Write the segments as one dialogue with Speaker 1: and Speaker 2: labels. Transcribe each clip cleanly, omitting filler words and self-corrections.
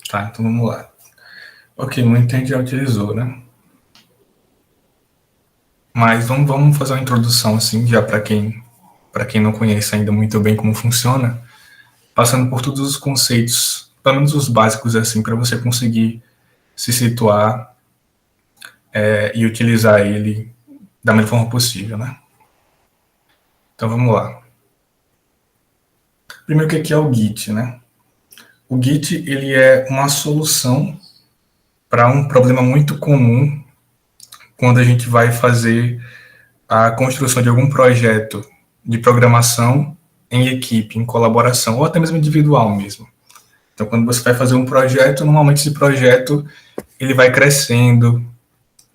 Speaker 1: Tá, então vamos lá. Ok, muito a gente já utilizou, né? Mas vamos fazer uma introdução, assim, já para quem não conhece ainda muito bem como funciona, passando por todos os conceitos, pelo menos os básicos, assim, para você conseguir se situar e utilizar ele da melhor forma possível, né? Então vamos lá. Primeiro, o que é o Git, né? O Git, ele é uma solução para um problema muito comum quando a gente vai fazer a construção de algum projeto de programação em equipe, em colaboração, ou até mesmo individual mesmo. Então, quando você vai fazer um projeto, normalmente esse projeto ele vai crescendo,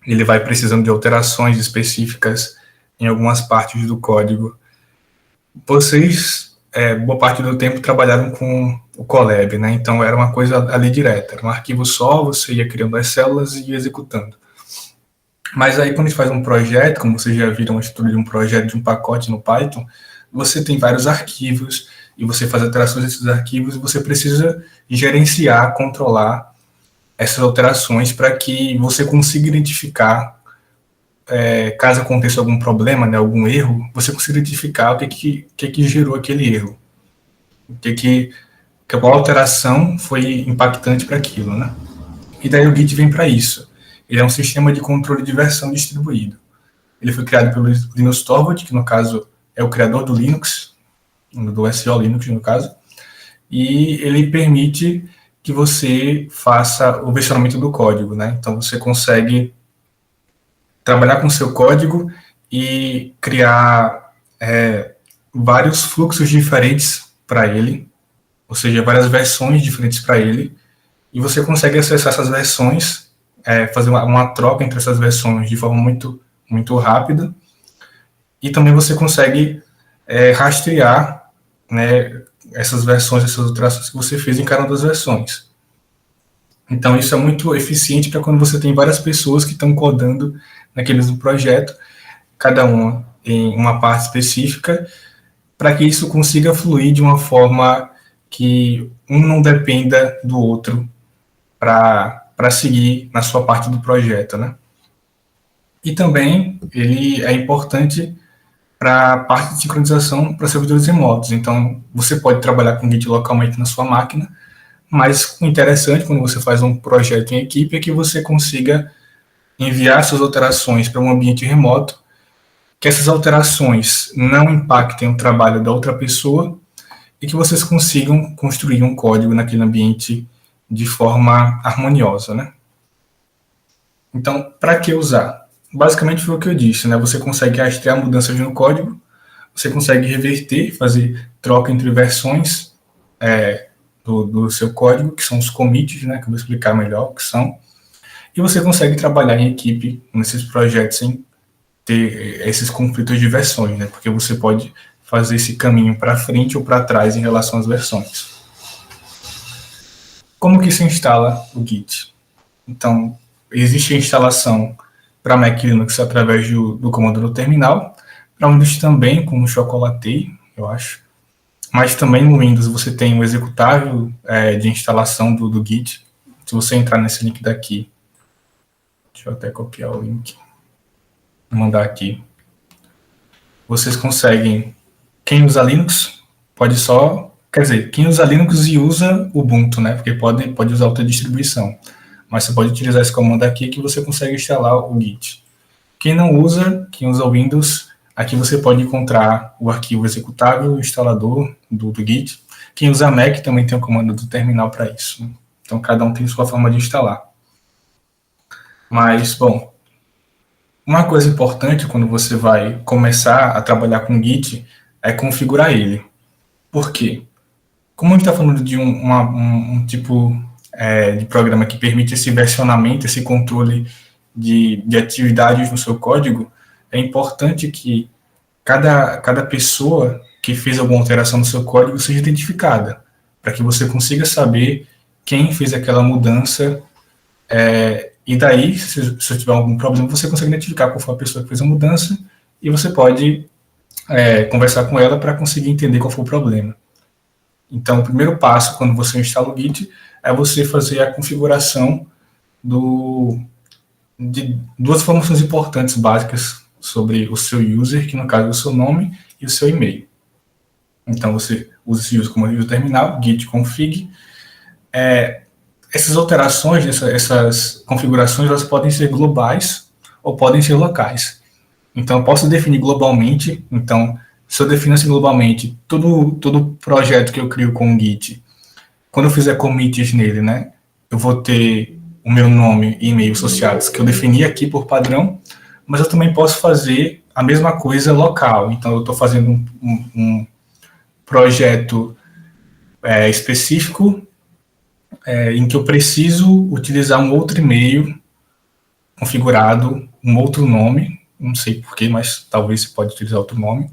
Speaker 1: ele vai precisando de alterações específicas em algumas partes do código. Vocês, boa parte do tempo, trabalharam com o Colab, né? Então, era uma coisa ali direta, era um arquivo só, você ia criando as células e ia executando. Mas aí, quando a gente faz um projeto, como vocês já viram a estrutura de um projeto, de um pacote no Python, você tem vários arquivos e você faz alterações desses arquivos e você precisa gerenciar, controlar essas alterações para que você consiga identificar, caso aconteça algum problema, né, algum erro, você consiga identificar o que gerou aquele erro, qual alteração foi impactante para aquilo, né? E daí o Git vem para isso. Ele é um sistema de controle de versão distribuído. Ele foi criado pelo Linus Torvalds, que no caso é o criador do Linux, do SO Linux no caso, e ele permite que você faça o versionamento do código, né? Então você consegue trabalhar com o seu código e criar vários fluxos diferentes para ele, ou seja, várias versões diferentes para ele, e você consegue acessar essas versões, fazer uma troca entre essas versões de forma muito, muito rápida, e também você consegue rastrear, né, essas versões, essas alterações que você fez em cada uma das versões. Então, isso é muito eficiente para quando você tem várias pessoas que estão codando naquele mesmo projeto, cada uma em uma parte específica, para que isso consiga fluir de uma forma que um não dependa do outro para seguir na sua parte do projeto, né? E também ele é importante para a parte de sincronização para servidores remotos. Então, você pode trabalhar com Git localmente na sua máquina, mas o interessante quando você faz um projeto em equipe é que você consiga enviar suas alterações para um ambiente remoto, que essas alterações não impactem o trabalho da outra pessoa e que vocês consigam construir um código naquele ambiente de forma harmoniosa, né? Então, para que usar? Basicamente foi o que eu disse, né? Você consegue rastrear mudanças no código, você consegue reverter, fazer troca entre versões do seu código, que são os commits, né? Que eu vou explicar melhor o que são. E você consegue trabalhar em equipe nesses projetos sem ter esses conflitos de versões, né? Porque você pode fazer esse caminho para frente ou para trás em relação às versões. Como que se instala o Git? Então, existe a instalação para Mac e Linux através do comando no terminal, para Windows também, com o Chocolatey, eu acho. Mas também no Windows você tem o executável de instalação do Git. Se você entrar nesse link daqui, deixa eu até copiar o link, mandar aqui. Vocês conseguem, quem usa Linux pode só, quer dizer, quem usa Linux e usa Ubuntu, né? Porque pode usar outra distribuição. Mas você pode utilizar esse comando aqui que você consegue instalar o Git. Quem não usa, quem usa o Windows, aqui você pode encontrar o arquivo executável, o instalador do Git. Quem usa Mac também tem o comando do terminal para isso. Então, cada um tem sua forma de instalar. Mas, bom, uma coisa importante quando você vai começar a trabalhar com Git é configurar ele. Por quê? Como a gente está falando de um tipo de programa que permite esse versionamento, esse controle de atividades no seu código, é importante que cada pessoa que fez alguma alteração no seu código seja identificada, para que você consiga saber quem fez aquela mudança, e daí, se tiver algum problema, você consegue identificar qual foi a pessoa que fez a mudança, e você pode conversar com ela para conseguir entender qual foi o problema. Então, o primeiro passo, quando você instala o Git, é você fazer a configuração de duas informações importantes básicas sobre o seu user, que no caso é o seu nome e o seu e-mail. Então, você usa esse user como user terminal, git config. Essas alterações, essas configurações, elas podem ser globais ou podem ser locais. Então, eu posso definir globalmente. Então, se eu definir assim globalmente, todo projeto que eu crio com o Git, quando eu fizer commits nele, né, eu vou ter o meu nome e e-mail associados, que eu defini aqui por padrão, mas eu também posso fazer a mesma coisa local. Então, eu estou fazendo um projeto específico em que eu preciso utilizar um outro e-mail configurado, um outro nome, não sei porquê, mas talvez você pode utilizar outro nome,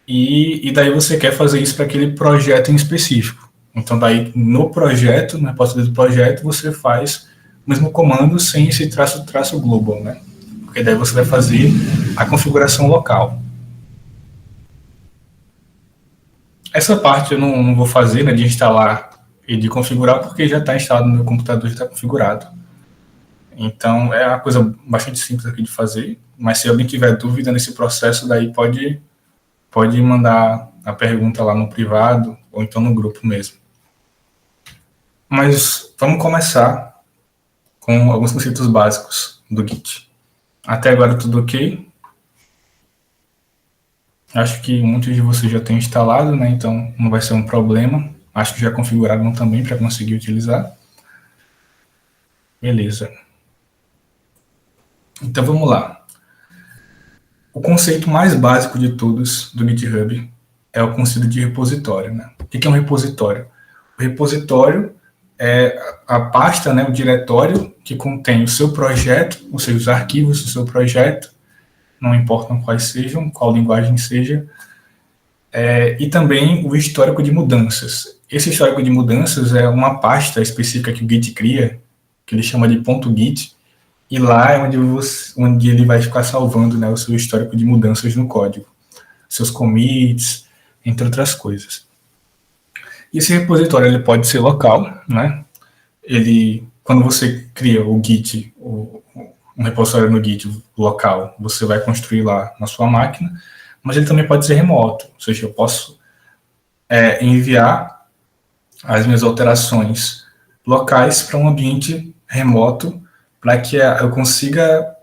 Speaker 1: e daí você quer fazer isso para aquele projeto em específico. Então, daí no projeto, na resposta do projeto, você faz o mesmo comando sem esse traço global, né? Porque daí você vai fazer a configuração local. Essa parte eu não vou fazer, né, de instalar e de configurar, porque já está instalado no meu computador, já está configurado. Então, é uma coisa bastante simples aqui de fazer, mas se alguém tiver dúvida nesse processo, daí pode mandar a pergunta lá no privado ou então no grupo mesmo. Mas vamos começar com alguns conceitos básicos do Git. Até agora tudo ok? Acho que muitos de vocês já têm instalado, né? Então não vai ser um problema. Acho que já configuraram também para conseguir utilizar. Beleza. Então vamos lá. O conceito mais básico de todos do GitHub é o conceito de repositório, né? O que é um repositório? O repositório é a pasta, né, o diretório que contém o seu projeto, ou seja, os arquivos do seu projeto, não importam quais sejam, qual linguagem seja, e também o histórico de mudanças. Esse histórico de mudanças é uma pasta específica que o Git cria, que ele chama de .git, e lá é onde ele vai ficar salvando, né, o seu histórico de mudanças no código, seus commits, entre outras coisas. E esse repositório ele pode ser local, né? Quando você cria o Git, um repositório no Git local, você vai construir lá na sua máquina, mas ele também pode ser remoto, ou seja, eu posso enviar as minhas alterações locais para um ambiente remoto, para que eu consiga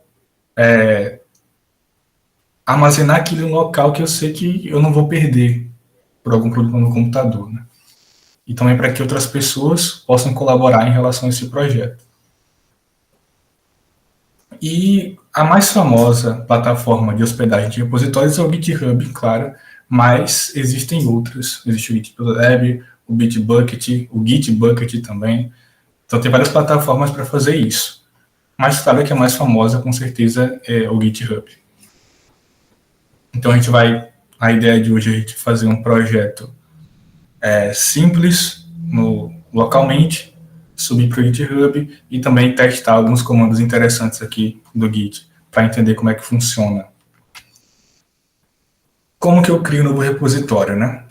Speaker 1: armazenar aquilo no local que eu sei que eu não vou perder por algum problema no computador, né? E também para que outras pessoas possam colaborar em relação a esse projeto. E a mais famosa plataforma de hospedagem de repositórios é o GitHub, claro, mas existem outras. Existe o GitLab, o Bitbucket, o Gitbucket também. Então tem várias plataformas para fazer isso. Mas claro que a mais famosa, com certeza, é o GitHub. Então a ideia de hoje é a gente fazer um projeto simples localmente, subir para o GitHub e também testar alguns comandos interessantes aqui do Git para entender como é que funciona. Como que eu crio um novo repositório, né?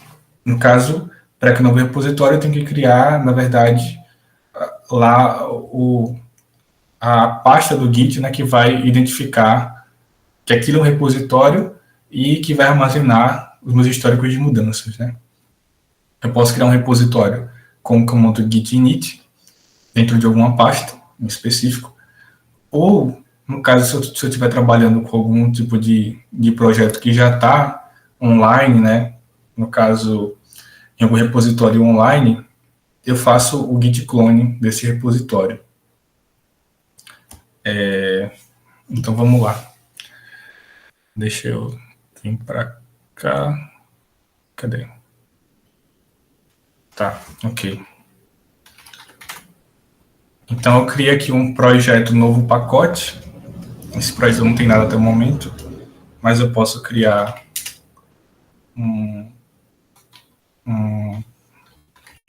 Speaker 1: No caso, para criar um novo repositório, eu tenho que criar, na verdade, lá a pasta do Git, né, que vai identificar que aquilo é um repositório e que vai armazenar os meus históricos de mudanças, né? Eu posso criar um repositório com o comando git init dentro de alguma pasta em específico, ou, no caso, se eu estiver trabalhando com algum tipo de projeto que já está online, né, no caso, em algum repositório online, eu faço o git clone desse repositório. Então, vamos lá. Deixa eu vir para cá. Cadê? Tá, ok. Então, eu criei aqui um projeto novo pacote. Esse projeto não tem nada até o momento, mas eu posso criar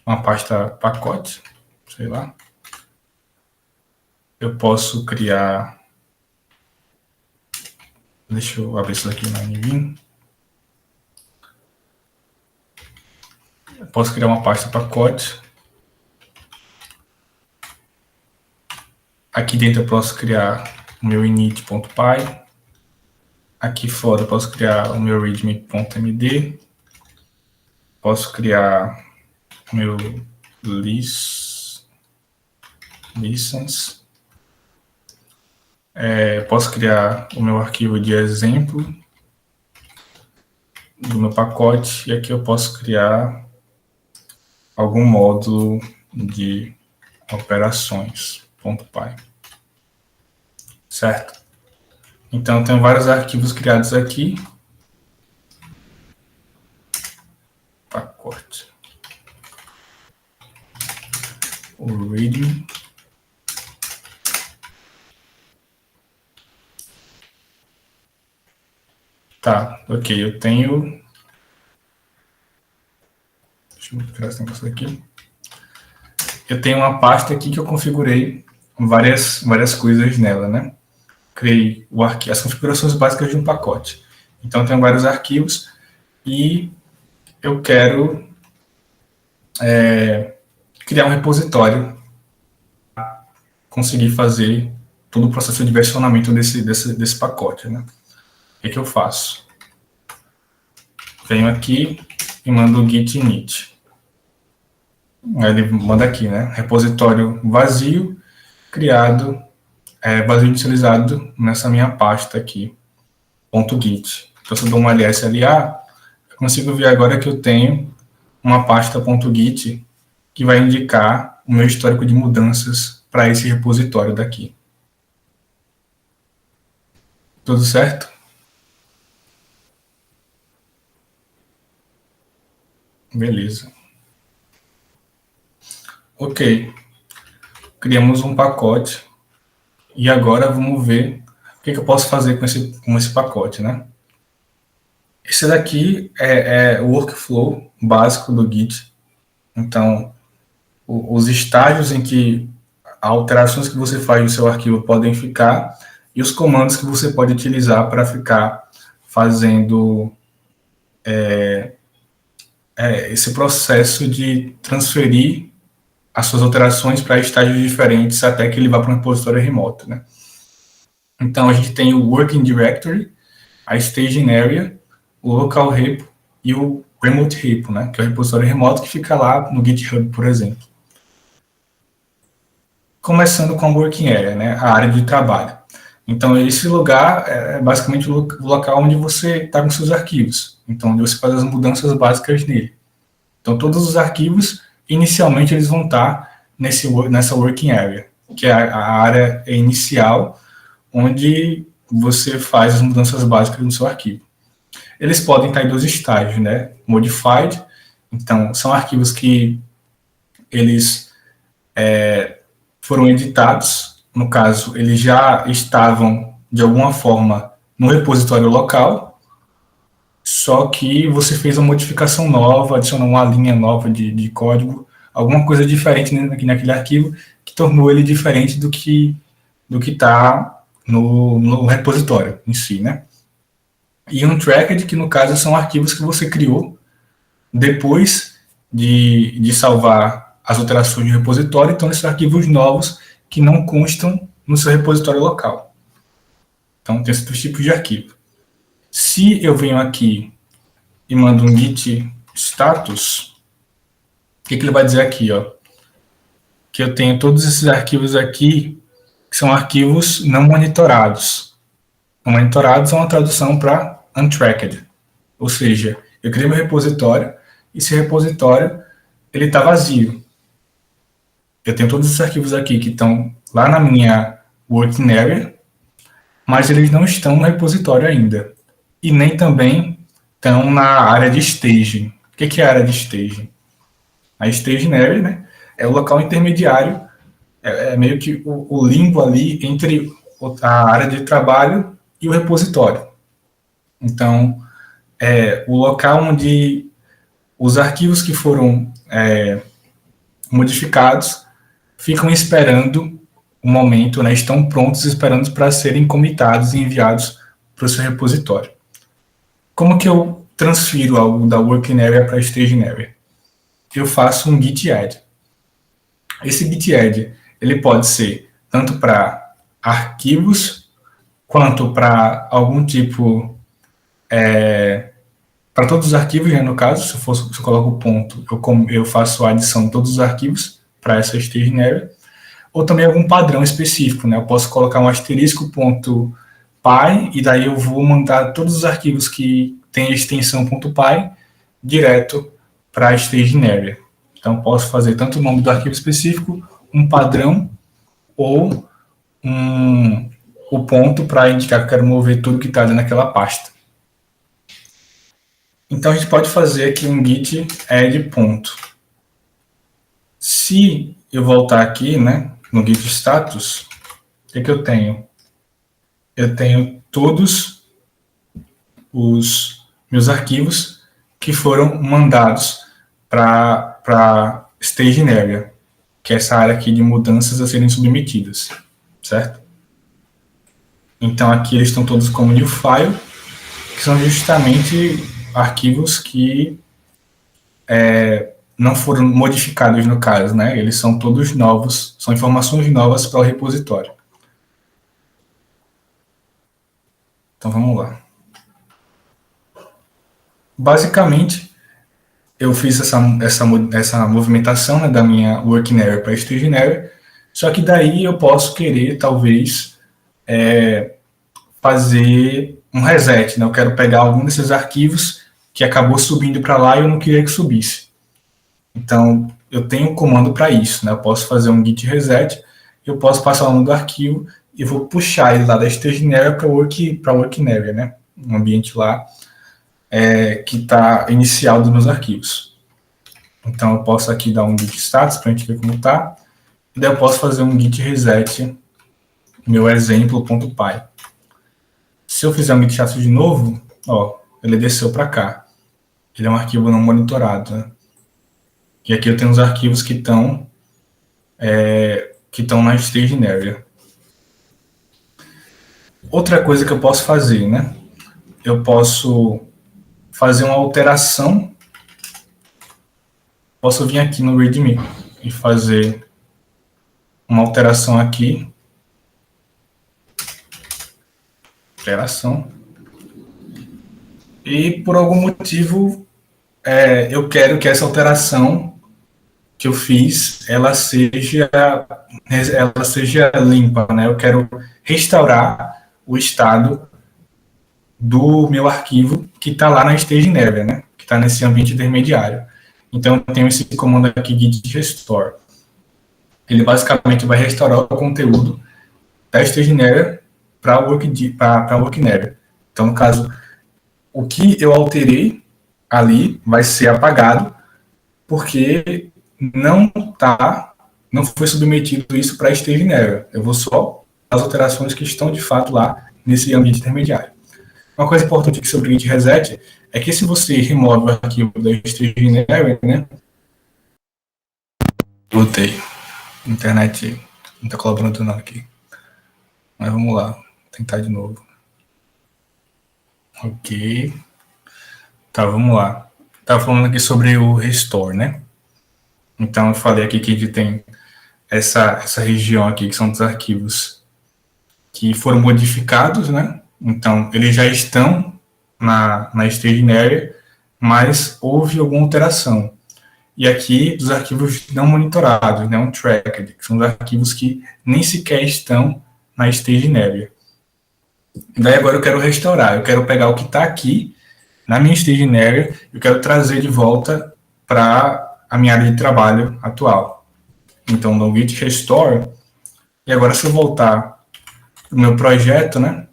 Speaker 1: uma pasta pacote, sei lá. Eu posso criar. Deixa eu abrir isso aqui na NVIDIA. Eu posso criar uma pasta pacote. Aqui dentro eu posso criar o meu init.py. Aqui fora eu posso criar o meu readme.md. Posso criar o meu license. Posso criar o meu arquivo de exemplo do meu pacote. E aqui eu posso criar algum módulo de operações.py. Certo? Então, eu tenho vários arquivos criados aqui. Pacote. O readme. Tá, ok, eu tenho... Deixa eu tirar esse negócio aqui. Eu tenho uma pasta aqui que eu configurei várias coisas nela, né? Criei as configurações básicas de um pacote. Então, eu tenho vários arquivos e eu quero criar um repositório para conseguir fazer todo o processo de versionamento desse pacote, né? O que eu faço? Venho aqui e mando o git init. Aí ele manda aqui, né? Repositório vazio, criado, vazio inicializado nessa minha pasta aqui, .git. Então, se eu dou uma LSLA, eu consigo ver agora que eu tenho uma pasta .git que vai indicar o meu histórico de mudanças para esse repositório daqui. Tudo certo? Beleza. Ok. Criamos um pacote. E agora vamos ver o que eu posso fazer com esse pacote, né? Esse daqui é o workflow básico do Git. Então, os estágios em que alterações que você faz no seu arquivo podem ficar e os comandos que você pode utilizar para ficar fazendo esse processo de transferir as suas alterações para estágios diferentes até que ele vá para um repositório remoto, né? Então, a gente tem o Working Directory, a Staging Area, o Local Repo e o Remote Repo, né? Que é o repositório remoto que fica lá no GitHub, por exemplo. Começando com a Working Area, né? A área de trabalho. Então, esse lugar é basicamente o local onde você está com seus arquivos. Então, onde você faz as mudanças básicas nele. Então, todos os arquivos, inicialmente, eles vão estar nessa Working Area, que é a área inicial, onde você faz as mudanças básicas no seu arquivo. Eles podem estar em dois estágios, né? Modified, então, são arquivos que eles foram editados, no caso, eles já estavam, de alguma forma, no repositório local, só que você fez uma modificação nova, adicionou uma linha nova de código, alguma coisa diferente naquele arquivo, que tornou ele diferente do que está no repositório em si, né? E untracked, que no caso são arquivos que você criou depois de salvar as alterações do repositório, então esses arquivos novos que não constam no seu repositório local. Então tem esses dois tipos de arquivo. Se eu venho aqui e mando um git status, o que ele vai dizer aqui, ó? Que eu tenho todos esses arquivos aqui, que são arquivos não monitorados. Não monitorados é uma tradução para untracked. Ou seja, eu criei meu repositório, e esse repositório ele está vazio. Eu tenho todos esses arquivos aqui que estão lá na minha working area, mas eles não estão no repositório ainda. E nem também estão na área de staging. O que é a área de staging? A staging area, né, é o local intermediário, é meio que o limbo ali entre a área de trabalho e o repositório. Então, é o local onde os arquivos que foram modificados ficam esperando o momento, né, estão prontos, esperando para serem comitados e enviados para o seu repositório. Como que eu transfiro algo da Working Area para a Staging Area? eu faço um git add. Esse git add, ele pode ser tanto para arquivos, quanto para algum tipo, para todos os arquivos, né, no caso, se eu coloco o ponto, eu faço a adição de todos os arquivos para essa staging area, ou também algum padrão específico, né? Eu posso colocar um asterisco ponto .py, e daí eu vou mandar todos os arquivos que tem a extensão .py direto para a staging area. Então, posso fazer tanto o nome do arquivo específico, um padrão, ou o ponto para indicar que eu quero mover tudo que está ali naquela pasta. Então, a gente pode fazer aqui um git add ponto. Se eu voltar aqui, né, no git status, o que eu tenho? Eu tenho todos os meus arquivos que foram mandados para staging area, que é essa área aqui de mudanças a serem submetidas, certo? Então, aqui eles estão todos como new file, que são justamente arquivos que não foram modificados no caso, né? Eles são todos novos, são informações novas para o repositório. Então, vamos lá. Basicamente, eu fiz essa movimentação, né, da minha working area para staging area, só que daí eu posso querer, talvez, fazer um reset, né? Eu quero pegar algum desses arquivos que acabou subindo para lá e eu não queria que subisse. Então, eu tenho um comando para isso, né? Eu posso fazer um git reset, eu posso passar o nome do arquivo e vou puxar ele lá da staging area para working area, né? Um ambiente lá que está inicial dos meus arquivos. Então, eu posso aqui dar um git status para a gente ver como está, e daí eu posso fazer um git reset meu exemplo.py. Se eu fizer um git status de novo, ó, ele desceu para cá. Ele é um arquivo não monitorado, né? E aqui eu tenho os arquivos que estão na staging area. Outra coisa que eu posso fazer, né? Eu posso fazer uma alteração. Posso vir aqui no readme e fazer uma alteração aqui. Alteração. E por algum motivo eu quero que essa alteração que eu fiz, ela seja limpa, né? Eu quero restaurar o estado do meu arquivo que está lá na staging area, né? Que está nesse ambiente intermediário. Então, eu tenho esse comando aqui, git restore. Ele basicamente vai restaurar o conteúdo da staging area para a working area. Então, no caso, o que eu alterei ali vai ser apagado, porque não foi submetido isso para a staging area. Eu vou só as alterações que estão de fato lá nesse ambiente intermediário. Uma coisa importante aqui sobre o git reset é que se você remove o arquivo da staging area, né? Botei. A internet não está colaborando não aqui. Mas vamos lá, vou tentar de novo. Ok. Tá, vamos lá. Estava falando aqui sobre o restore, né? Então, eu falei aqui que tem essa região aqui, que são dos arquivos que foram modificados, né? Então, eles já estão na staging area, mas houve alguma alteração. E aqui, dos arquivos não monitorados, né? Untracked, que são os arquivos que nem sequer estão na staging area. E daí, agora eu quero restaurar. Eu quero pegar o que está aqui, na minha staging area, eu quero trazer de volta para a minha área de trabalho atual. Então, no git restore, e agora se eu voltar para o meu projeto, né,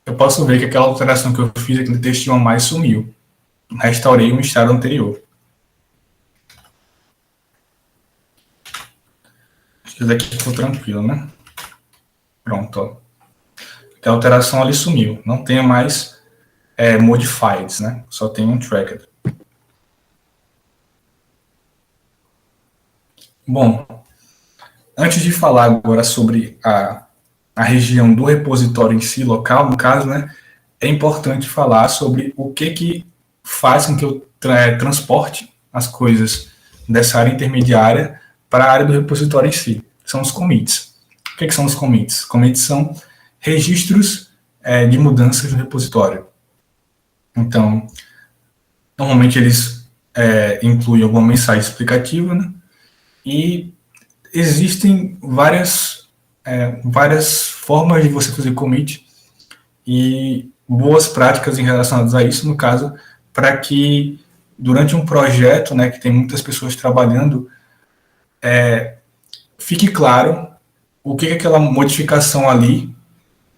Speaker 1: eu posso ver que aquela alteração que eu fiz aqui no txt1 sumiu. Restaurei um estado anterior. Acho que daqui ficou tranquilo, né? Pronto, ó. A alteração ali sumiu. Não tem mais modifieds, né? Só tem um tracked. Bom, antes de falar agora sobre a região do repositório em si, local, no caso, né, é importante falar sobre o que faz com que eu transporte as coisas dessa área intermediária para a área do repositório em si. São os commits. O que são os commits? Commits são registros de mudanças no repositório. Então, normalmente eles incluem alguma mensagem explicativa, né? E existem várias formas de você fazer commit e boas práticas em relacionadas a isso, no caso, para que durante um projeto, né, que tem muitas pessoas trabalhando, fique claro o que aquela modificação ali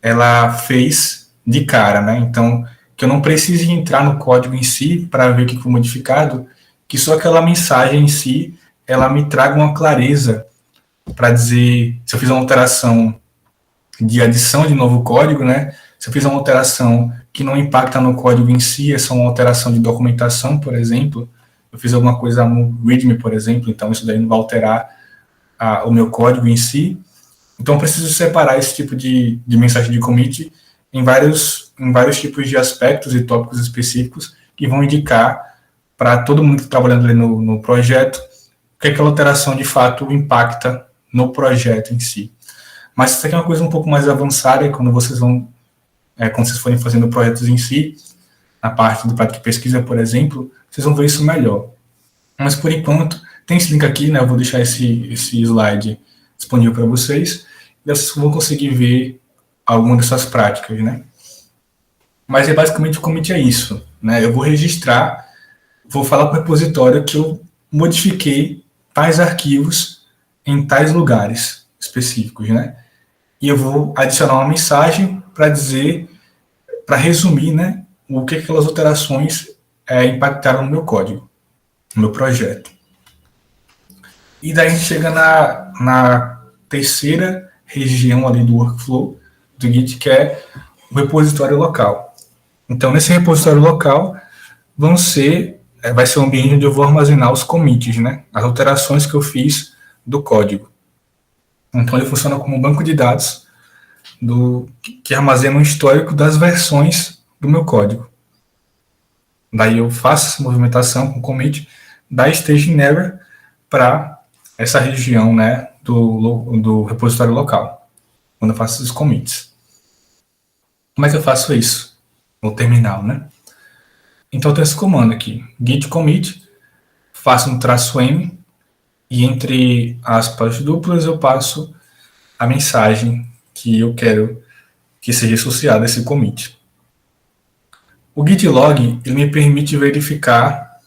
Speaker 1: ela fez de cara, né? Então, que eu não precise entrar no código em si para ver o que foi modificado, que só aquela mensagem em si, ela me traga uma clareza para dizer se eu fiz uma alteração de adição de novo código, né? Se eu fiz uma alteração que não impacta no código em si, é só uma alteração de documentação, por exemplo, eu fiz alguma coisa no README, por exemplo, então isso daí não vai alterar o meu código em si. Então, eu preciso separar esse tipo de mensagem de commit em vários tipos de aspectos e tópicos específicos que vão indicar para todo mundo que está trabalhando ali no projeto o que aquela alteração de fato impacta no projeto em si. Mas isso aqui é uma coisa um pouco mais avançada, quando vocês forem fazendo projetos em si, na parte do prática de pesquisa, por exemplo, vocês vão ver isso melhor. Mas, por enquanto, tem esse link aqui, né? Eu vou deixar esse slide disponível para vocês, e vocês vão conseguir ver alguma dessas práticas, né? Mas basicamente o commit é isso, né? Eu vou registrar, vou falar para o repositório que eu modifiquei tais arquivos em tais lugares específicos, né? E eu vou adicionar uma mensagem para dizer, para resumir, né, o que aquelas alterações impactaram no meu código, no meu projeto. E daí a gente chega na terceira região ali do workflow do Git, que é o repositório local. Então, nesse repositório local, vai ser o ambiente onde eu vou armazenar os commits, né, as alterações que eu fiz do código. Então, ele funciona como um banco de dados que armazena um histórico das versões do meu código. Daí eu faço essa movimentação com commit da staging error para essa região, né, do repositório local, quando eu faço os commits. Como é que eu faço isso? No terminal, né? Então eu tenho esse comando aqui, git commit, faço um -m, e entre aspas duplas eu passo a mensagem que eu quero que seja associada a esse commit. O git log ele me permite verificar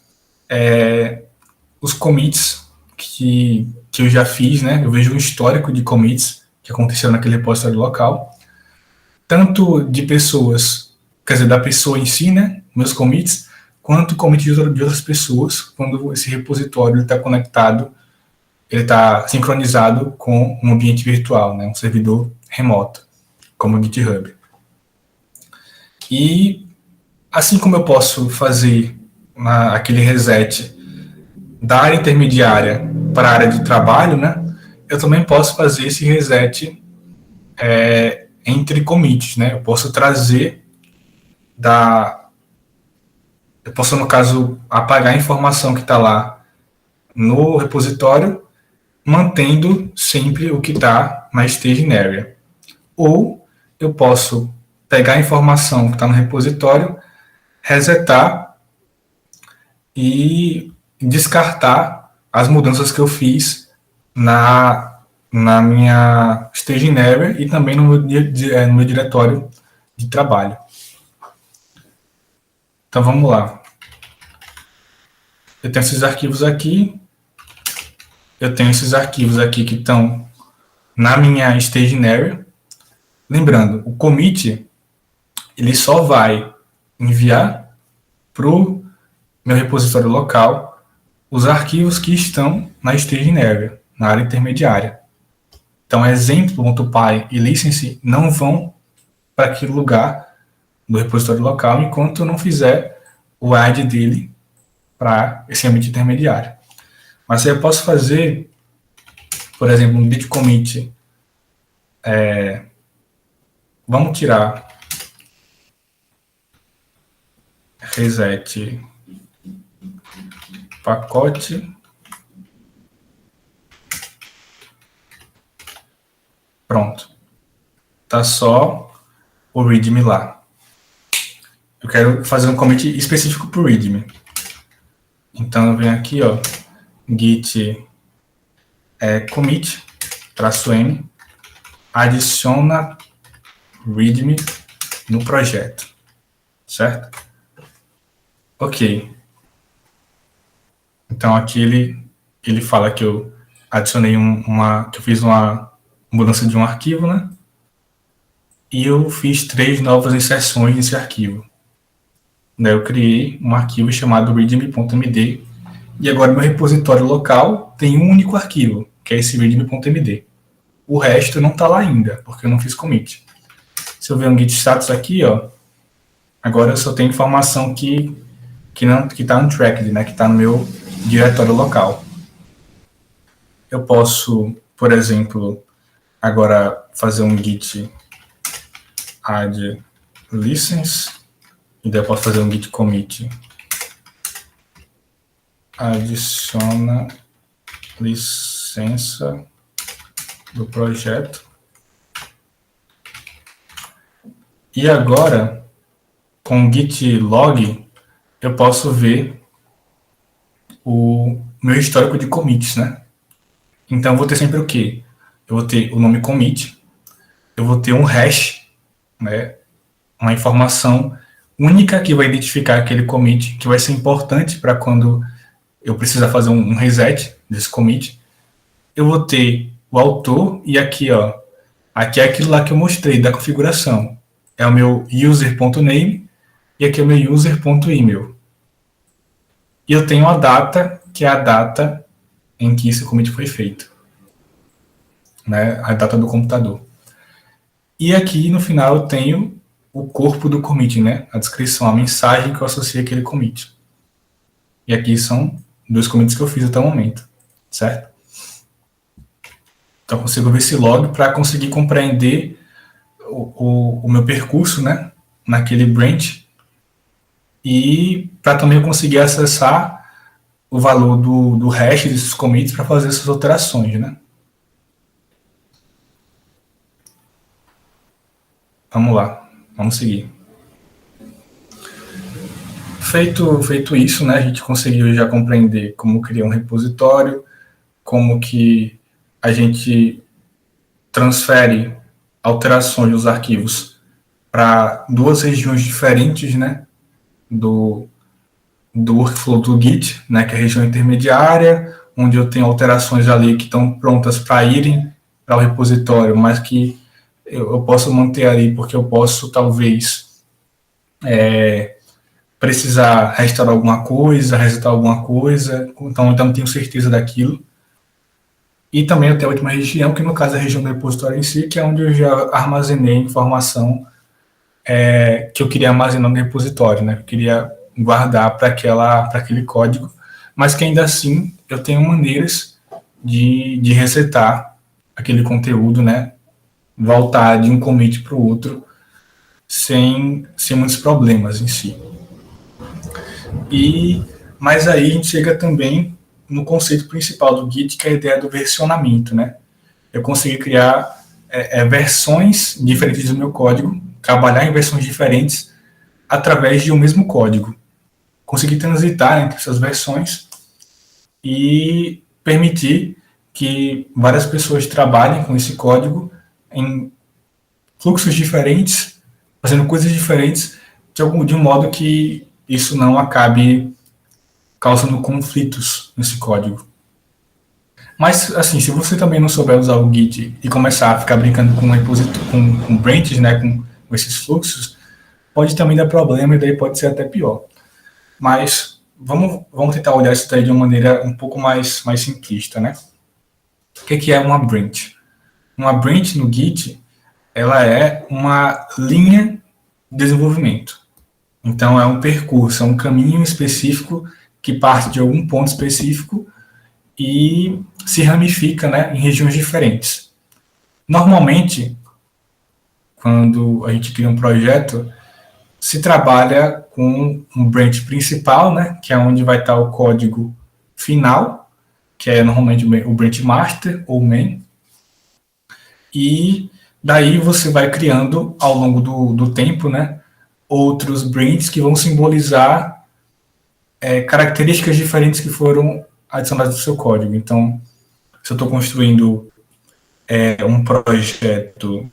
Speaker 1: os commits que eu já fiz, né? Eu vejo um histórico de commits que aconteceram naquele repositório local, tanto de pessoas, quer dizer, da pessoa em si, né? Meus commits, quanto commits de outras pessoas, quando esse repositório está conectado, ele está sincronizado com um ambiente virtual, né? Um servidor remoto, como o GitHub. E assim como eu posso fazer aquele reset da área intermediária para a área de trabalho, né? Eu também posso fazer esse reset entre commits, né? Eu posso trazer eu posso, no caso, apagar a informação que está lá no repositório, mantendo sempre o que está na staging area. Ou eu posso pegar a informação que está no repositório, resetar e descartar as mudanças que eu fiz na minha staging area e também no meu diretório de trabalho. Então vamos lá. Eu tenho esses arquivos aqui. Eu tenho esses arquivos aqui que estão na minha staging area. Lembrando, o commit ele só vai enviar para o meu repositório local os arquivos que estão na staging area, na área intermediária. Então, exemplo.py e license não vão para aquele lugar do repositório local enquanto eu não fizer o add dele para esse ambiente intermediário. Mas eu posso fazer, por exemplo, um git commit. Vamos tirar reset pacote. Pronto. Tá só o readme lá. Eu quero fazer um commit específico para o readme. Então eu venho aqui, ó, git commit -m, adiciona readme no projeto, certo? Ok. Então aqui ele fala que eu adicionei que eu fiz uma mudança de um arquivo, né? E eu fiz 3 novas inserções nesse arquivo. Daí eu criei um arquivo chamado readme.md e agora meu repositório local tem um único arquivo, que é esse readme.md. O resto não está lá ainda, porque eu não fiz commit. Se eu ver um git status aqui, ó, agora eu só tenho informação que está untracked, né, que está no meu diretório local. Eu posso, por exemplo, agora fazer um git add license, e daí eu posso fazer um git commit adiciona licença do projeto. E agora, com o git log, eu posso ver o meu histórico de commits, né? Então, eu vou ter sempre o quê? Eu vou ter o nome commit, eu vou ter um hash, né? Uma informação única que vai identificar aquele commit, que vai ser importante para quando eu precisar fazer um reset desse commit. Eu vou ter o autor e aqui, ó, aqui é aquilo lá que eu mostrei da configuração. É o meu user.name e aqui é o meu user.email. E eu tenho a data, que é a data em que esse commit foi feito, né? A data do computador. E aqui no final eu tenho o corpo do commit, né? A descrição, a mensagem que eu associei àquele commit. E aqui são 2 commits que eu fiz até o momento, certo? Então eu consigo ver esse log para conseguir compreender o meu percurso, né? Naquele branch, e para também eu conseguir acessar o valor do hash desses commits para fazer essas alterações, né? Vamos lá, vamos seguir. Feito isso, né, a gente conseguiu já compreender como criar um repositório, como que a gente transfere alterações dos arquivos para 2 regiões diferentes, né, do workflow do Git, né, que é a região intermediária, onde eu tenho alterações ali que estão prontas para irem para o repositório, mas que eu posso manter ali porque eu posso, talvez, precisar restaurar alguma coisa, resetar alguma coisa, então eu não tenho certeza daquilo. E também eu tenho a última região, que no caso é a região do repositório em si, que é onde eu já armazenei informação que eu queria armazenar no repositório, né? Eu queria guardar para aquele código, mas que ainda assim eu tenho maneiras de resetar aquele conteúdo, né? Voltar de um commit para o outro sem muitos problemas em si. Mas aí a gente chega também no conceito principal do Git, que é a ideia do versionamento, né? Eu consegui criar versões diferentes do meu código, trabalhar em versões diferentes através de um mesmo código. Consegui transitar entre essas versões e permitir que várias pessoas trabalhem com esse código em fluxos diferentes, fazendo coisas diferentes, de um modo que isso não acabe causando conflitos nesse código. Mas, assim, se você também não souber usar o Git e começar a ficar brincando com branches, né, com esses fluxos, pode também dar problema e daí pode ser até pior. Mas vamos tentar olhar isso daí de uma maneira um pouco mais simplista, né? O que é uma branch? Uma branch no Git, ela é uma linha de desenvolvimento. Então, é um percurso, é um caminho específico que parte de algum ponto específico e se ramifica, né, em regiões diferentes. Normalmente, quando a gente cria um projeto, se trabalha com um branch principal, né, que é onde vai estar o código final, que é normalmente o branch master ou main, e daí você vai criando ao longo do tempo, né, outros branches que vão simbolizar características diferentes que foram adicionadas no seu código. Então, se eu estou construindo um projeto,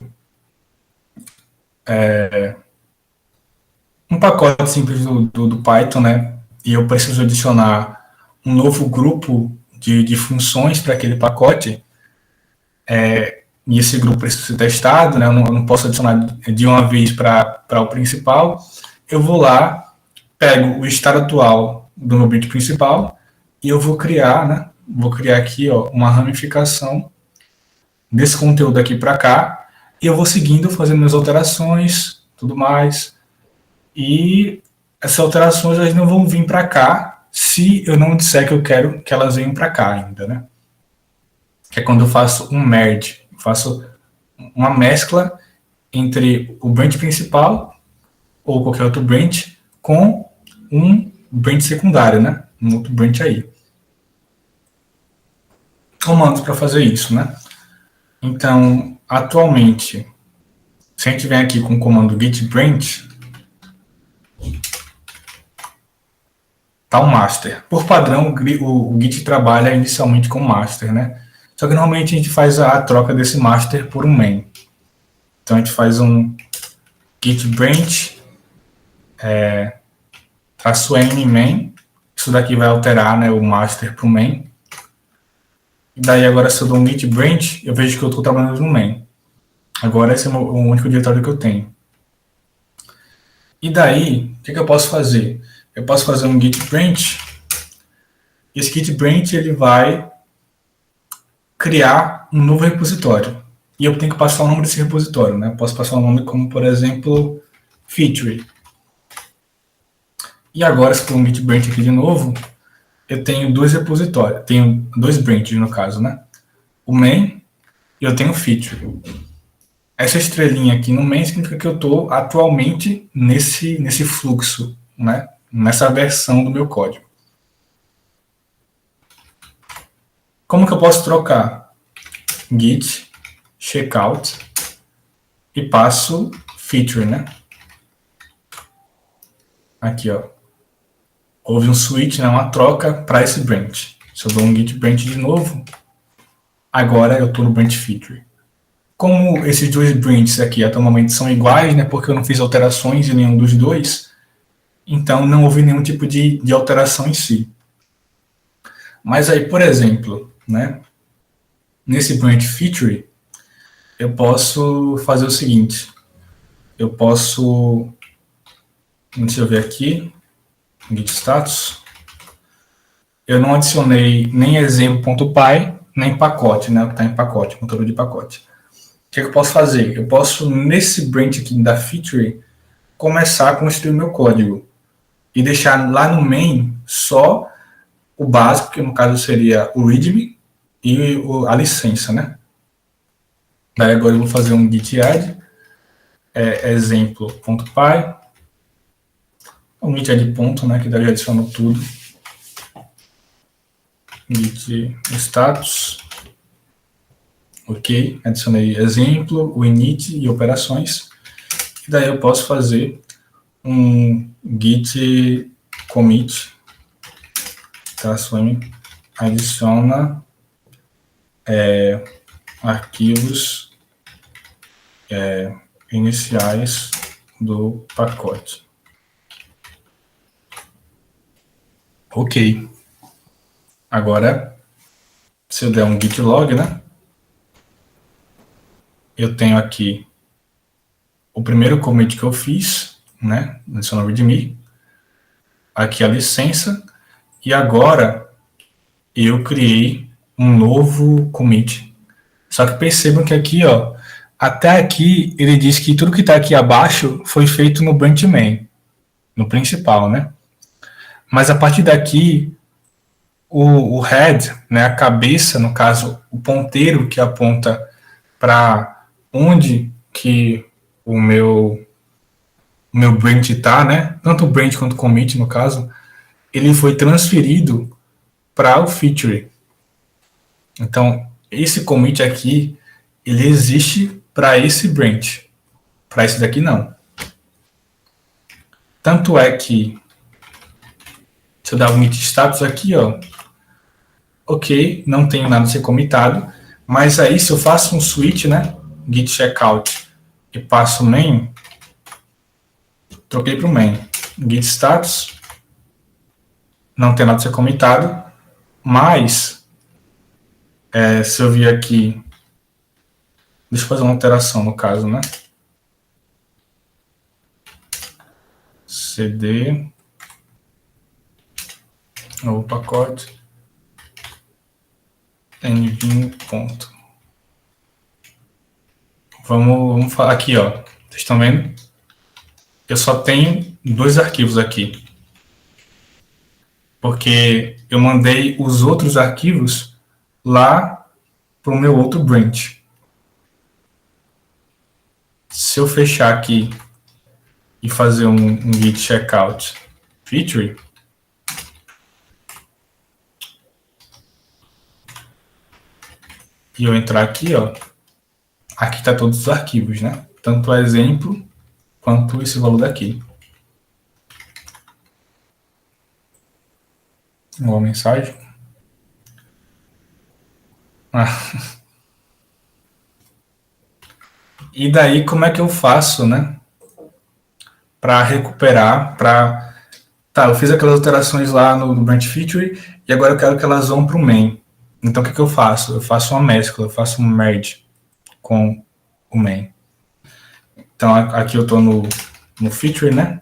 Speaker 1: um pacote simples do Python, né, e eu preciso adicionar um novo grupo de funções para aquele pacote, e esse grupo precisa ser testado, né, eu não posso adicionar de uma vez para o principal, eu vou lá, pego o estado atual do meu branch principal e eu vou criar, né, aqui uma ramificação desse conteúdo aqui para cá, e eu vou seguindo, fazendo minhas alterações, tudo mais, e essas alterações elas não vão vir para cá se eu não disser que eu quero que elas venham para cá ainda, né? Que é quando eu faço um merge, eu faço uma mescla entre o branch principal ou qualquer outro branch com um branch secundário, né? Um outro branch aí. Comandos para fazer isso, né? Então, atualmente, se a gente vem aqui com o comando git branch, tá o master. Por padrão, o Git trabalha inicialmente com master, né? Só que normalmente a gente faz a troca desse master por um main. Então a gente faz um git branch -n main. Isso daqui vai alterar, né, o master para o main. E daí agora se eu dou um git branch, eu vejo que eu estou trabalhando no main. Agora esse é o único diretório que eu tenho. E daí, o que eu posso fazer? Eu posso fazer um git branch. Esse git branch ele vai criar um novo repositório. E eu tenho que passar o nome desse repositório, né? Eu posso passar o nome como, por exemplo, feature. E agora, se eu for um git branch aqui de novo, eu tenho dois repositórios. Tenho dois branches, no caso, né? O main e eu tenho o feature. Essa estrelinha aqui no main significa que eu estou atualmente nesse fluxo, né? Nessa versão do meu código. Como que eu posso trocar? Git checkout e passo feature, né? Aqui, ó. Houve um switch, né, uma troca para esse branch. Se eu dou um git branch de novo, agora eu estou no branch feature. Como esses dois branches aqui atualmente são iguais, né, porque eu não fiz alterações em nenhum dos dois, então não houve nenhum tipo de alteração em si. Mas aí, por exemplo, né, nesse branch feature, eu posso fazer o seguinte. Eu posso, deixa eu ver aqui, git status. Eu não adicionei nem exemplo.py, nem pacote, né, o que está em pacote, conteúdo de pacote. O que eu posso fazer? Eu posso, nesse branch aqui da feature, começar a construir o meu código e deixar lá no main só o básico, que no caso seria o readme e a licença, né? Daí agora eu vou fazer um git add, exemplo.py, um git add ponto, né, que daí já adiciono tudo. Git status, ok, adicionei exemplo, o init e operações, e daí eu posso fazer um git commit, -m, adiciona arquivos iniciais do pacote. Ok. Agora, se eu der um git log, né? Eu tenho aqui o primeiro commit que eu fiz, né? Adicionar readme. Aqui a licença. E agora, eu criei um novo commit. Só que percebam que aqui, ó, até aqui, ele diz que tudo que está aqui abaixo foi feito no branch main, no principal, né? Mas a partir daqui, o head, né, a cabeça, no caso, o ponteiro que aponta para onde que o meu branch está, né? Tanto o branch quanto o commit, no caso, ele foi transferido para o feature. Então, esse commit aqui, ele existe para esse branch. Para esse daqui, não. Tanto é que, se eu dar um git status aqui, ó, ok, não tenho nada a ser comitado, mas aí se eu faço um switch, né, git checkout, e passo main, troquei para o main, git status, não tem nada a ser comitado, mas se eu vir aqui, deixa eu fazer uma alteração no caso, né, cd, novo pacote, nvim ponto. Vamos falar aqui, ó. Vocês estão vendo? Eu só tenho 2 arquivos aqui. Porque eu mandei os outros arquivos lá para o meu outro branch. Se eu fechar aqui e fazer um git checkout feature, e eu entrar aqui, ó, aqui está todos os arquivos, né? Tanto o exemplo quanto esse valor daqui. Uma mensagem. E daí, como é que eu faço, né? Para recuperar, Tá, eu fiz aquelas alterações lá no branch feature e agora eu quero que elas vão para o main. Então, o que eu faço? Eu faço uma mescla, eu faço um merge com o main. Então, aqui eu estou no feature, né?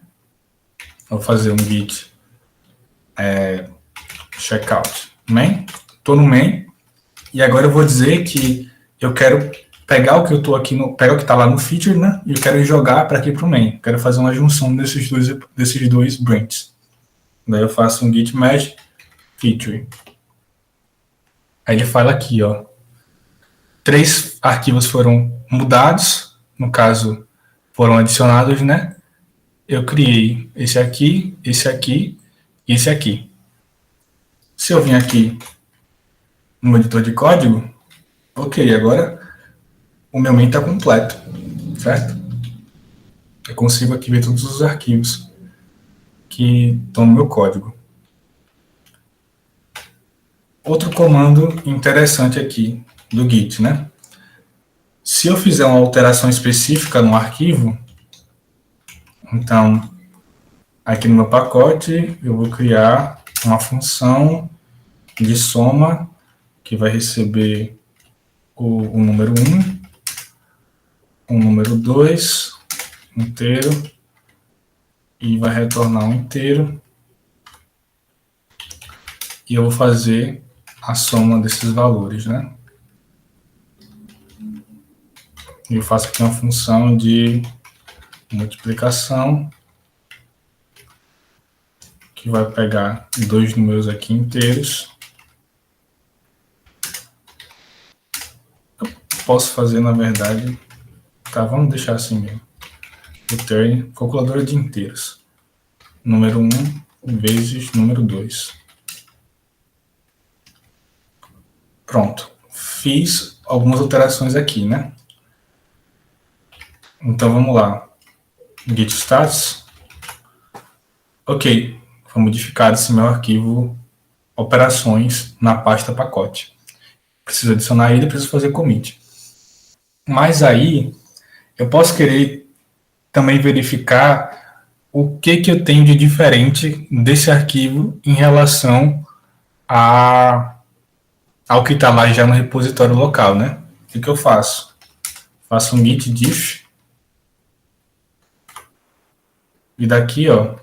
Speaker 1: Eu vou fazer um git checkout main. Estou no main e agora eu vou dizer que eu quero pegar o que eu estou aqui, pegar o que está lá no feature, né? E eu quero jogar para aqui para o main. Quero fazer uma junção desses dois branches. Daí eu faço um git merge feature. Aí ele fala aqui, ó, 3 arquivos foram mudados, no caso, foram adicionados, né? Eu criei esse aqui e esse aqui. Se eu vim aqui no editor de código, ok, agora o meu main está completo, certo? Eu consigo aqui ver todos os arquivos que estão no meu código. Outro comando interessante aqui do Git, né? Se eu fizer uma alteração específica no arquivo, então, aqui no meu pacote, eu vou criar uma função de soma que vai receber o número 1, o número 2, inteiro, e vai retornar um inteiro. E eu vou fazer a soma desses valores, né? E eu faço aqui uma função de multiplicação que vai pegar 2 números aqui inteiros. Eu posso fazer, na verdade, tá, vamos deixar assim mesmo. Return, calculadora de inteiros. Número 1 vezes número 2. Pronto. Fiz algumas alterações aqui, né? Então, vamos lá. Git status. Ok. Foi modificado esse meu arquivo operações na pasta pacote. Preciso adicionar ele, preciso fazer commit. Mas aí, eu posso querer também verificar o que eu tenho de diferente desse arquivo em relação ao que está lá já no repositório local, né? O que eu faço? Faço um git diff. E daqui, ó,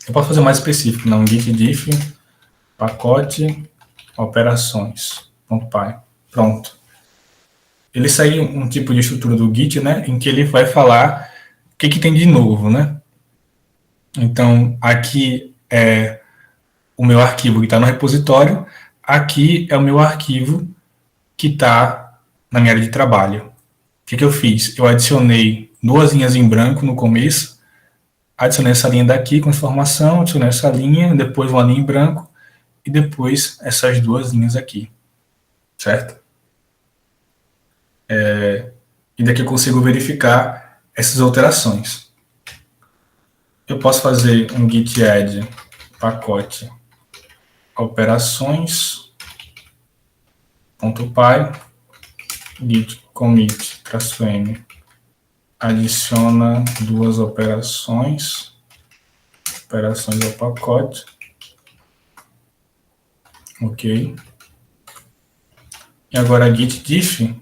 Speaker 1: eu posso fazer mais específico, não? Git diff, pacote, operações.py. Pronto. Ele segue um tipo de estrutura do Git, né? Em que ele vai falar o que tem de novo, né? Então, aqui é o meu arquivo que está no repositório, aqui é o meu arquivo que está na minha área de trabalho. O que eu fiz? Eu adicionei 2 linhas em branco no começo, adicionei essa linha daqui com informação, adicionei essa linha, depois uma linha em branco, e depois essas duas linhas aqui, certo? E daqui eu consigo verificar essas alterações. Eu posso fazer um git add pacote operações.py git commit -m adiciona duas operações ao pacote, ok. E agora git diff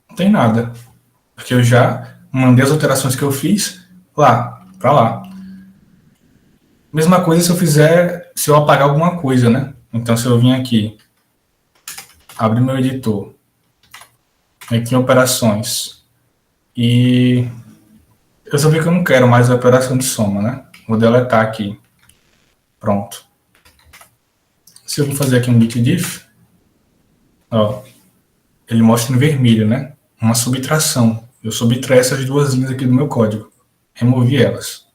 Speaker 1: não tem nada, porque eu já mandei as alterações que eu fiz lá, para lá. Mesma coisa se eu apagar alguma coisa, né? Então, se eu vim aqui, abrir meu editor, aqui em operações, e eu só vi que eu não quero mais a operação de soma, né? Vou deletar aqui. Pronto. Se eu vou fazer aqui um git diff, ó, ele mostra em vermelho, né? Uma subtração. Eu subtraí essas duas linhas aqui do meu código. Removi elas.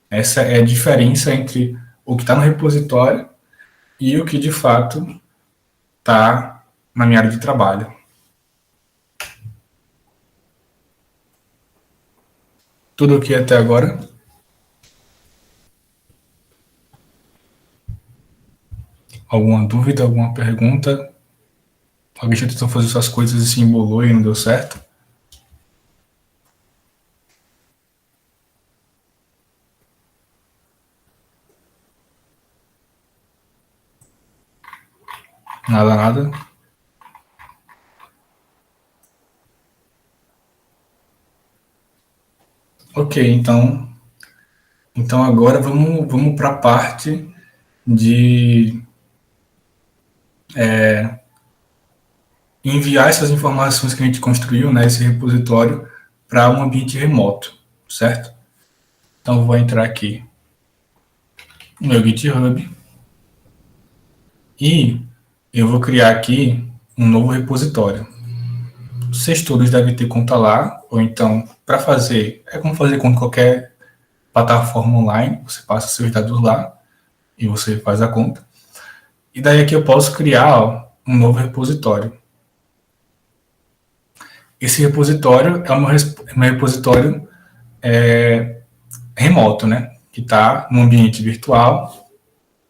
Speaker 1: Essa é a diferença entre o que está no repositório e o que de fato está na minha área de trabalho. Tudo ok até agora? Alguma dúvida, alguma pergunta? Alguém já tentou fazer suas coisas e se embolou e não deu certo? Nada, nada. Ok, então agora vamos para a parte de enviar essas informações que a gente construiu, né, esse repositório, para um ambiente remoto, certo? Então, eu vou entrar aqui no meu GitHub e eu vou criar aqui um novo repositório. Vocês todos devem ter conta lá, ou então, para fazer, é como fazer com qualquer plataforma online, você passa seus dados lá e você faz a conta. E daí aqui eu posso criar um novo repositório. Esse repositório é o meu repositório remoto, né? Que está no ambiente virtual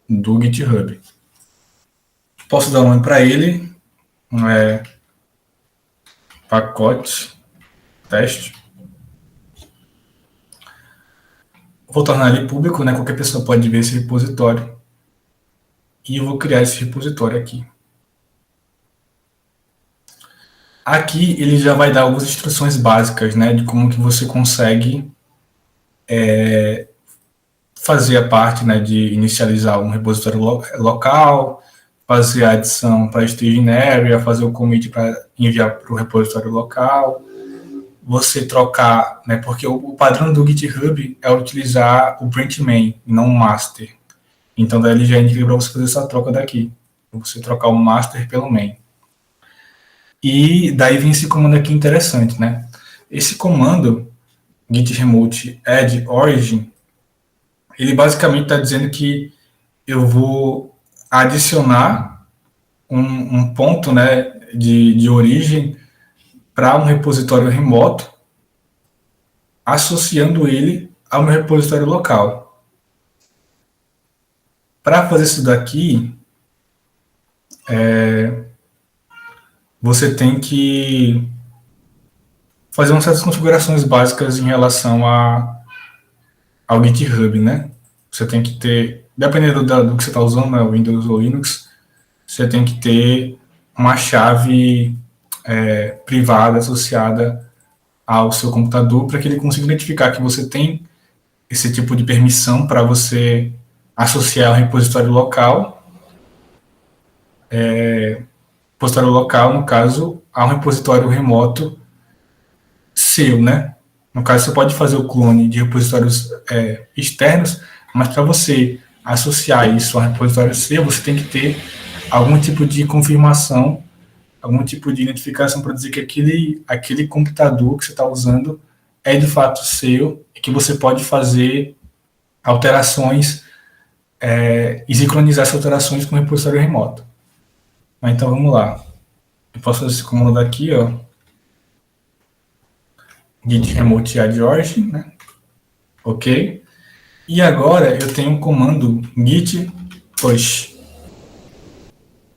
Speaker 1: do GitHub. Posso dar um nome para ele, pacote teste. Vou tornar ele público, né? Qualquer pessoa pode ver esse repositório. E eu vou criar esse repositório aqui. Aqui ele já vai dar algumas instruções básicas, né? De como que você consegue fazer a parte, né, de inicializar um repositório local, fazer a adição para a staging area, fazer o commit para enviar para o repositório local, você trocar, né, porque o padrão do GitHub é utilizar o print main, não o master. Então, daí ele já indica para você fazer essa troca daqui, você trocar o master pelo main. E daí vem esse comando aqui interessante, né? Esse comando, git remote add origin, ele basicamente está dizendo que eu vou adicionar um ponto, né, de origem para um repositório remoto, associando ele ao meu repositório local. Para fazer isso daqui, você tem que fazer umas certas configurações básicas em relação ao GitHub, né? Você tem que ter, dependendo do que você está usando, né, Windows ou Linux, você tem que ter uma chave privada associada ao seu computador para que ele consiga identificar que você tem esse tipo de permissão para você associar ao repositório local, repositório local, no caso, a um repositório remoto seu, né? No caso, você pode fazer o clone de repositórios externos, mas para você associar isso a um repositório seu, você tem que ter algum tipo de confirmação, algum tipo de identificação para dizer que aquele computador que você está usando é de fato seu e que você pode fazer alterações e sincronizar essas alterações com o repositório remoto. Mas então vamos lá. Eu posso fazer esse comando daqui, ó, git remote add origin, né? Ok. E agora eu tenho um comando git push.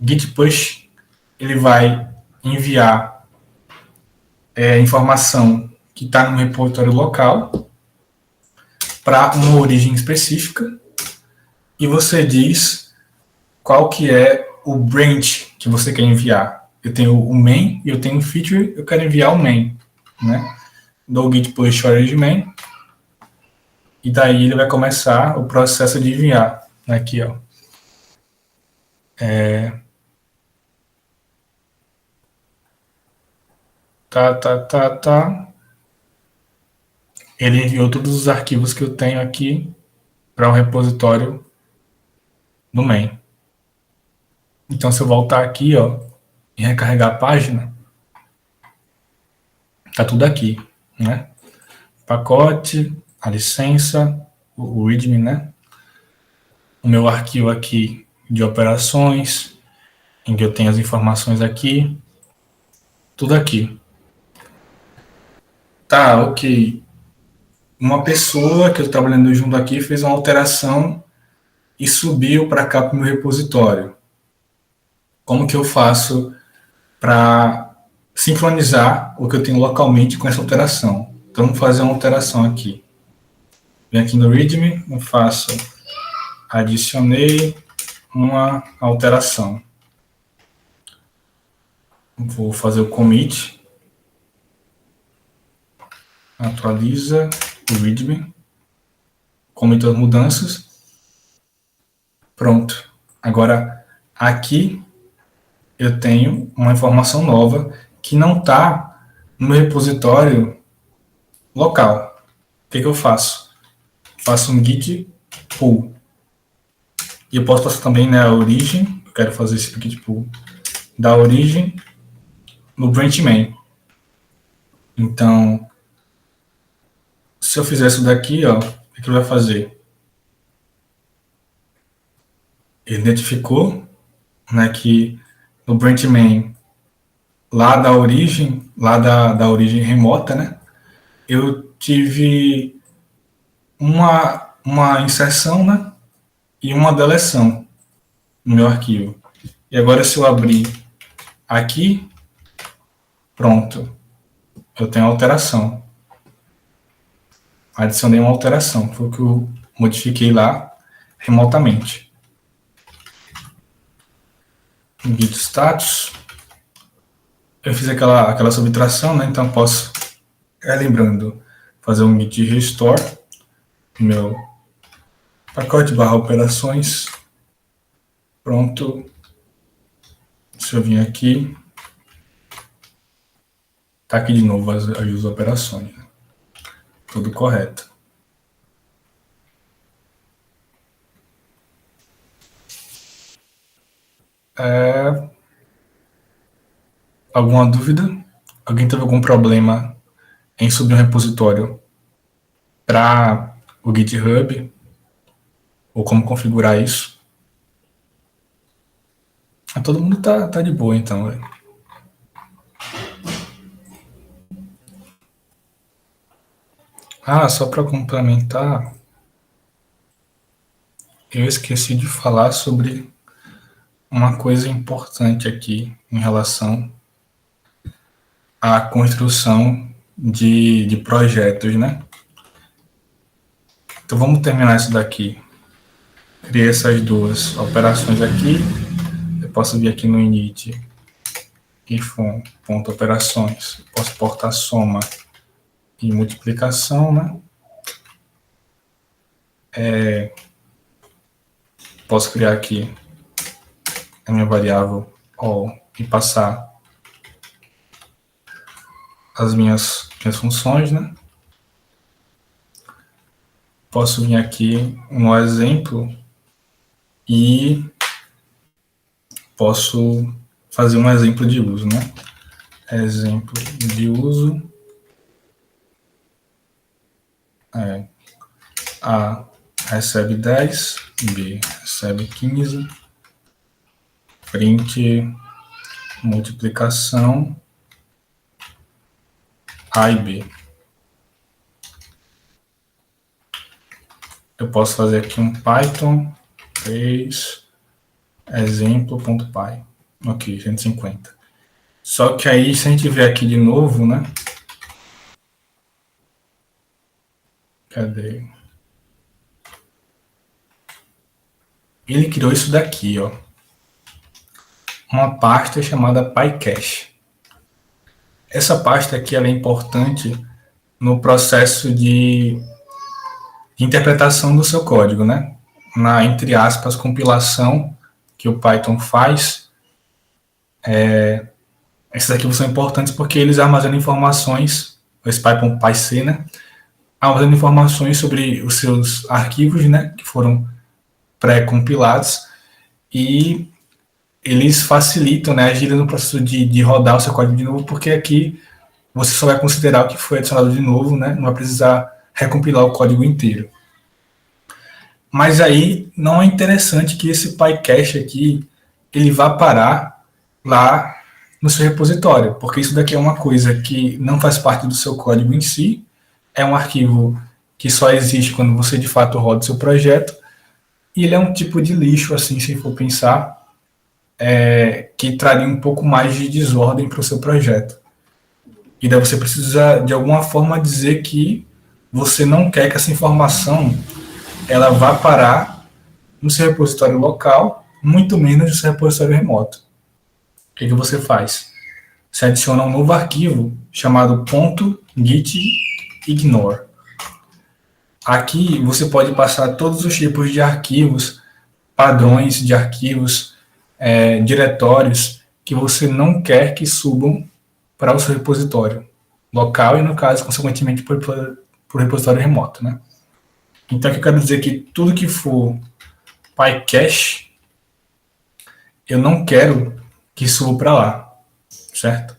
Speaker 1: Git push, ele vai enviar informação que está no repositório local para uma origem específica e você diz qual que é o branch que você quer enviar. Eu tenho o main e eu tenho o feature, eu quero enviar o main, né? Dou git push origin main e daí ele vai começar o processo de enviar. Aqui, ó. Tá. Ele enviou todos os arquivos que eu tenho aqui para o repositório do main. Então, se eu voltar aqui, ó, e recarregar a página, tá tudo aqui, né? Pacote, a licença, o readme, né? O meu arquivo aqui de operações, em que eu tenho as informações aqui, tudo aqui. Tá, ok. Uma pessoa que eu estou trabalhando junto aqui fez uma alteração e subiu para cá para o meu repositório. Como que eu faço para sincronizar o que eu tenho localmente com essa alteração? Então, vamos fazer uma alteração aqui. Venho aqui no README, eu faço adicionei uma alteração. Vou fazer o commit, atualiza o README, commit as mudanças, pronto. Agora, aqui eu tenho uma informação nova que não está no meu repositório local. O que eu faço? Faço um git pull. E eu posso passar também, né, a origem, eu quero fazer esse git pull da origem no branch main. Então, se eu fizer isso daqui, ó, o que ele vai fazer? Ele identificou, né, que no branch main, lá da origem remota, né, eu tive uma inserção, né, e uma deleção no meu arquivo. E agora, se eu abrir aqui, pronto, eu tenho alteração. Adicionei uma alteração, foi o que eu modifiquei lá remotamente. Git status. Eu fiz aquela subtração, né? Então posso, lembrando, fazer um git restore, meu pacote barra operações. Pronto. Se eu vir aqui, tá aqui de novo as operações. Né? Tudo correto. Alguma dúvida? Alguém teve algum problema em subir um repositório para o GitHub? Ou como configurar isso? Todo mundo tá de boa, então, velho. Só para complementar, eu esqueci de falar sobre uma coisa importante aqui em relação à construção de projetos, né? Então vamos terminar isso daqui. Criei essas duas operações aqui. Eu posso vir aqui no init ifon.operações. Posso portar soma e multiplicação, né? Posso criar aqui a minha variável all e passar as minhas funções, né? Posso vir aqui no exemplo e posso fazer um exemplo de uso, né? Exemplo de uso a recebe 10, B recebe 15, print multiplicação A e B. Eu posso fazer aqui um Python 3 exemplo.py. Ok, 150. Só que aí, se a gente ver aqui de novo, né? Cadê? Ele criou isso daqui, ó. Uma pasta chamada PyCache. Essa pasta aqui ela é importante no processo de interpretação do seu código, né? Na, entre aspas, compilação que o Python faz. Esses aqui são importantes porque eles armazenam informações, esse Python PyC, né? Armazenam informações sobre os seus arquivos, né? Que foram pré-compilados e eles facilitam, né? Agilizam no processo de rodar o seu código de novo, porque aqui você só vai considerar o que foi adicionado de novo, né? Não vai precisar recompilar o código inteiro. Mas aí não é interessante que esse PyCache aqui ele vá parar lá no seu repositório, porque isso daqui é uma coisa que não faz parte do seu código em si, é um arquivo que só existe quando você de fato roda o seu projeto, e ele é um tipo de lixo, assim, se for pensar, que traria um pouco mais de desordem para o seu projeto. E daí você precisa, de alguma forma, dizer que você não quer que essa informação ela vá parar no seu repositório local, muito menos no seu repositório remoto. O que você faz? Você adiciona um novo arquivo chamado .gitignore. Aqui você pode passar todos os tipos de arquivos, padrões de arquivos, diretórios que você não quer que subam para o seu repositório local e, no caso, consequentemente, para o repositório remoto, né? Então, aqui eu quero dizer que tudo que for PyCache, eu não quero que suba para lá, certo?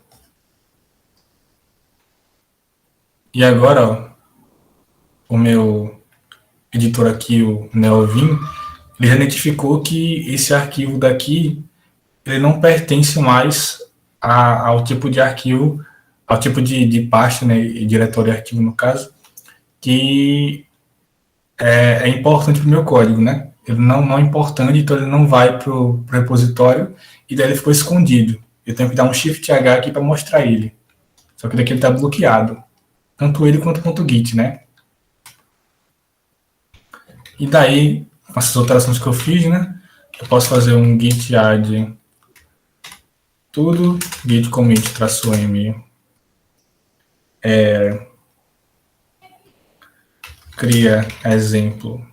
Speaker 1: E agora, ó, o meu editor aqui, o Neovim, ele já identificou que esse arquivo daqui, ele não pertence mais ao tipo de arquivo, ao tipo de pasta, né, e diretório de arquivo, no caso, que é importante para o meu código, né? Ele não é importante, então ele não vai para o repositório, e daí ele ficou escondido. Eu tenho que dar um Shift H aqui para mostrar ele. Só que daqui ele está bloqueado. Tanto ele quanto o .git, né? E daí, com essas alterações que eu fiz, né? Eu posso fazer um git add tudo, git commit -m, cria exemplo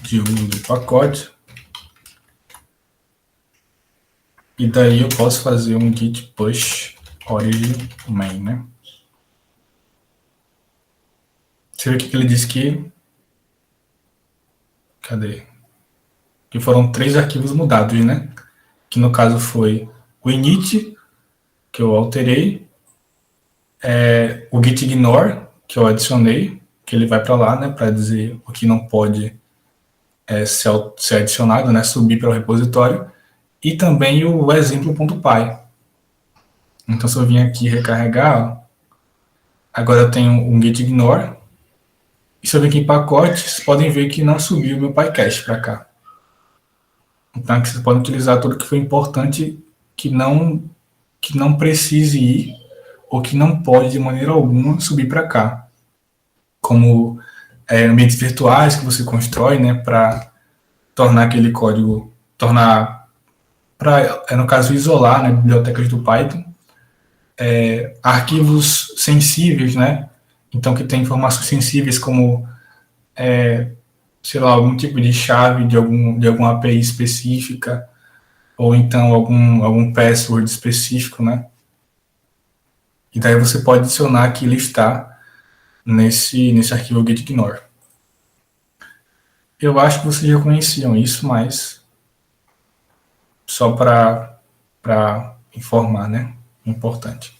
Speaker 1: de uso do pacote. E daí eu posso fazer um git push origin main, né? Você vê que ele disse que... Cadê? Que foram 3 arquivos mudados, né? Que no caso foi o init, que eu alterei, o gitignore, que eu adicionei, que ele vai para lá, né? Para dizer o que não pode ser adicionado, né? Subir para o repositório. E também o exemplo.py. Então, se eu vim aqui recarregar, ó, agora eu tenho um gitignore. E se eu vir aqui em pacote, vocês podem ver que não subiu o meu PyCache para cá. Então, aqui vocês podem utilizar tudo que foi importante que não precise ir ou que não pode de maneira alguma subir para cá. Como ambientes virtuais que você constrói, né, para tornar aquele código, no caso, isolar, né, bibliotecas do Python, arquivos sensíveis, né, então que tem informações sensíveis como, sei lá, algum tipo de chave de alguma API específica, ou então algum password específico, né, e daí você pode adicionar aqui e listar nesse arquivo gitignore. Eu acho que vocês já conheciam isso, mas só para informar, né? Importante.